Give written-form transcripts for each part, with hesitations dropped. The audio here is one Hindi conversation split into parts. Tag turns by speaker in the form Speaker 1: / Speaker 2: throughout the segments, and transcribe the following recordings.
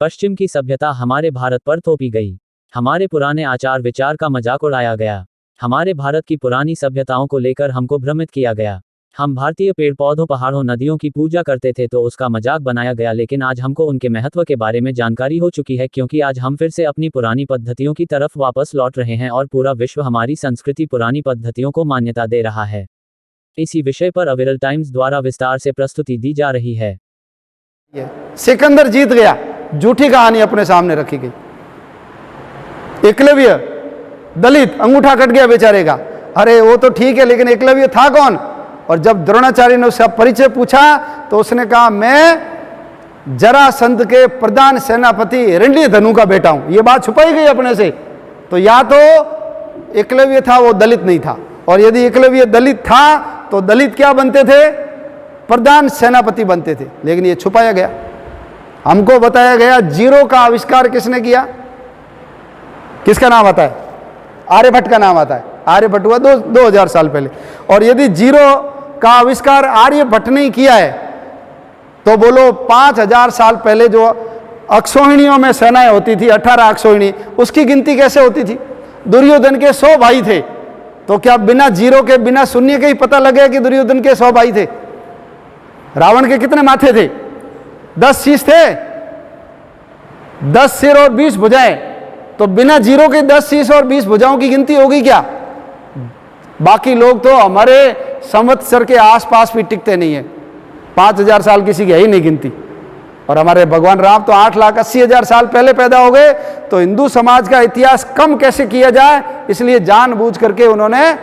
Speaker 1: पश्चिम की सभ्यता हमारे भारत पर थोपी गई। हमारे पुराने आचार विचार का मजाक उड़ाया गया। हमारे भारत की पुरानी सभ्यताओं को लेकर हमको भ्रमित किया गया। हम भारतीय पेड़ पौधों पहाड़ों नदियों की पूजा करते थे तो उसका मजाक बनाया गया, लेकिन आज हमको उनके महत्व के बारे में जानकारी हो चुकी है, क्योंकि आज हम फिर से अपनी पुरानी पद्धतियों की तरफ वापस लौट रहे हैं और पूरा विश्व हमारी संस्कृति पुरानी पद्धतियों को मान्यता दे रहा है। इसी विषय पर अविरल टाइम्स द्वारा विस्तार से प्रस्तुति दी जा रही है।
Speaker 2: सिकंदर जीत गया, झूठी कहानी अपने सामने रखी गई। एकलव्य दलित, अंगूठा कट गया बेचारे का। अरे वो तो ठीक है, लेकिन एकलव्य था कौन? और जब द्रोणाचार्य ने उसका परिचय पूछा तो उसने कहा मैं जरासंध के प्रधान सेनापति हिरण्यधनु का बेटा हूं। ये बात छुपाई गई अपने से। तो या तो एकलव्य था, वो दलित नहीं था, और यदि एकलव्य दलित था तो दलित क्या बनते थे? प्रधान सेनापति बनते थे, लेकिन ये छुपाया गया। हमको बताया गया जीरो का आविष्कार किसने किया? किसका नाम आता है? आर्यभट्ट का नाम आता है। आर्यभट्ट हुआ 2000 साल पहले। और यदि जीरो का आविष्कार आर्यभट्ट ने किया है तो बोलो 5000 साल पहले जो अक्षौहिणियों में सेनाएं होती थी, 18 अक्षौहिणी, उसकी गिनती कैसे होती थी? दुर्योधन के 100 भाई थे, तो क्या बिना जीरो के बिना शून्य के ही पता लगे कि दुर्योधन के 100 भाई थे? रावण के कितने माथे थे? 10 शीश थे, 10 सिर और 20 भुजाएं। तो बिना जीरो के 10 शीश और 20 भुजाओं की गिनती होगी क्या? बाकी लोग तो हमारे संवत्सर के आसपास भी टिकते नहीं है। 5000 साल किसी की है ही नहीं गिनती। और हमारे भगवान राम तो 8,80,000 साल पहले पैदा हो गए। तो हिंदू समाज का इतिहास कम कैसे किया जाए, इसलिए जानबूझ करके उन्होंने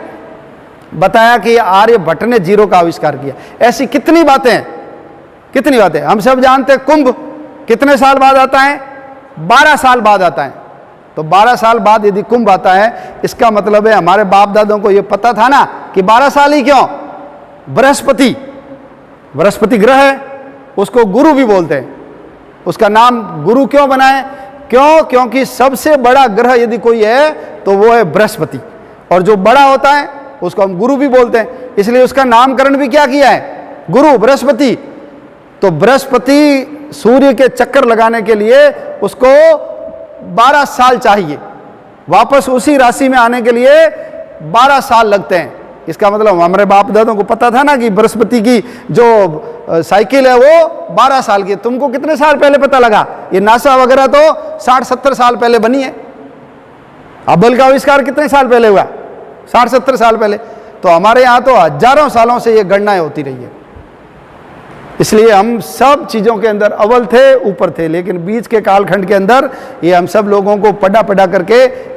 Speaker 2: बताया कि आर्यभट्ट ने जीरो का आविष्कार किया। ऐसी कितनी बातें, कितनी बातें। हम सब जानते हैं कुंभ कितने साल बाद आता है? 12 साल बाद आता है। तो 12 साल बाद यदि कुंभ आता है, इसका मतलब है हमारे बाप दादों को यह पता था ना कि 12 साल ही क्यों? बृहस्पति ग्रह है, उसको गुरु भी बोलते हैं। उसका नाम गुरु क्यों बनाए? क्यों? क्योंकि सबसे बड़ा ग्रह यदि कोई है तो वो है बृहस्पति, और जो बड़ा होता है उसको हम गुरु भी बोलते हैं। इसलिए उसका नामकरण भी क्या किया है? गुरु, बृहस्पति। तो बृहस्पति सूर्य के चक्कर लगाने के लिए उसको 12 साल चाहिए, वापस उसी राशि में आने के लिए 12 साल लगते हैं। इसका मतलब हमारे बाप दादों को पता था ना कि बृहस्पति की जो साइकिल है वो 12 साल की। तुमको कितने साल पहले पता लगा? ये नासा वगैरह तो 60-70 साल पहले बनी है। हबल का आविष्कार कितने साल पहले हुआ? 60-70 साल पहले। तो हमारे यहाँ तो हजारों सालों से ये गणनाएं होती रही है। इसलिए हम सब चीज़ों के अंदर अव्वल थे, ऊपर थे, लेकिन बीच के कालखंड के अंदर ये हम सब लोगों को पढ़ा करके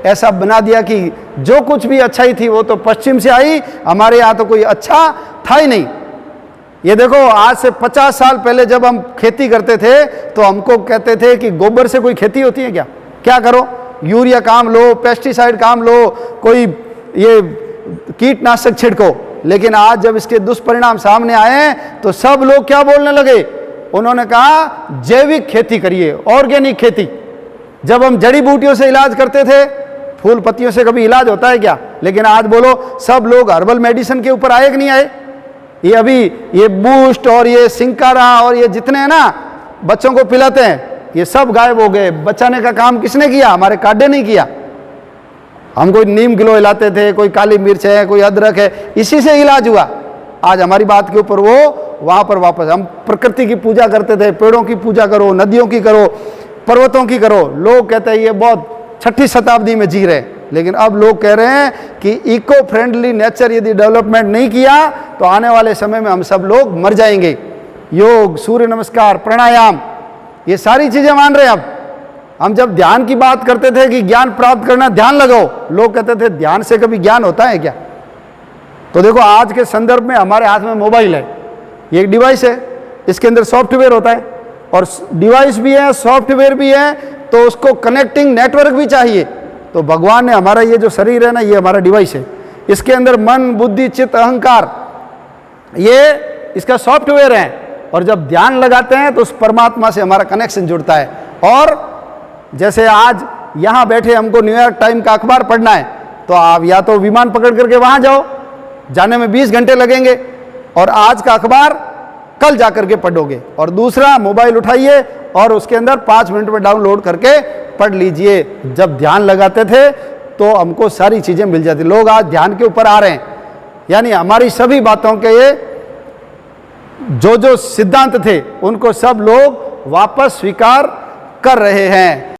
Speaker 2: ऐसा बना दिया कि जो कुछ भी अच्छाई थी वो तो पश्चिम से आई, हमारे यहाँ तो कोई अच्छा था ही नहीं। ये देखो, आज से 50 साल पहले जब हम खेती करते थे तो हमको कहते थे कि गोबर से कोई खेती होती है क्या? क्या करो, यूरिया काम लो, पेस्टिसाइड काम लो, कोई ये कीटनाशक छिड़को। लेकिन आज जब इसके दुष्परिणाम सामने आए तो सब लोग क्या बोलने लगे? उन्होंने कहा जैविक खेती करिए, ऑर्गेनिक खेती। जब हम जड़ी बूटियों से इलाज करते थे, फूल पत्तियों से कभी इलाज होता है क्या? लेकिन आज बोलो सब लोग हर्बल मेडिसिन के ऊपर आए कि नहीं आए? ये अभी ये बूस्ट और ये सिंकारा और ये जितने हैं ना बच्चों को पिलाते हैं, ये सब गायब हो गए। बचाने का काम किसने किया? हमारे काढ़े नहीं किया। हम कोई नीम गिलो हिलाते थे, कोई काली मिर्च है, कोई अदरक है, इसी से इलाज हुआ। आज हमारी बात के ऊपर वो वहां पर वापस हम प्रकृति की पूजा करते थे। पेड़ों की पूजा करो, नदियों की करो, पर्वतों की करो। लोग कहते हैं ये बहुत 6ठी शताब्दी में जी रहे, लेकिन अब लोग कह रहे हैं कि इको फ्रेंडली नेचर यदि डेवलपमेंट नहीं किया तो आने वाले समय में हम सब लोग मर जाएंगे। योग, सूर्य नमस्कार, प्राणायाम, ये सारी चीजें मान रहे हैं। अब हम जब ध्यान की बात करते थे कि ज्ञान प्राप्त करना, ध्यान लगाओ, लोग कहते थे ध्यान से कभी ज्ञान होता है क्या? तो देखो आज के संदर्भ में हमारे हाथ में मोबाइल है, ये एक डिवाइस है, इसके अंदर सॉफ्टवेयर होता है, और डिवाइस भी है, सॉफ्टवेयर भी है, तो उसको कनेक्टिंग नेटवर्क भी चाहिए। तो भगवान ने हमारा ये जो शरीर है ना, ये हमारा डिवाइस है, इसके अंदर मन, बुद्धि, चित्त, अहंकार, ये इसका सॉफ्टवेयर है। और जब ध्यान लगाते हैं तो उस परमात्मा से हमारा कनेक्शन जुड़ता है। और जैसे आज यहाँ बैठे हमको न्यूयॉर्क टाइम का अखबार पढ़ना है, तो आप या तो विमान पकड़ करके वहाँ जाओ, जाने में 20 घंटे लगेंगे, और आज का अखबार कल जाकर के पढ़ोगे। और दूसरा, मोबाइल उठाइए और उसके अंदर 5 मिनट में डाउनलोड करके पढ़ लीजिए। जब ध्यान लगाते थे तो हमको सारी चीज़ें मिल जाती। लोग आज ध्यान के ऊपर आ रहे हैं, यानी हमारी सभी बातों के ये जो सिद्धांत थे उनको सब लोग वापस स्वीकार कर रहे हैं।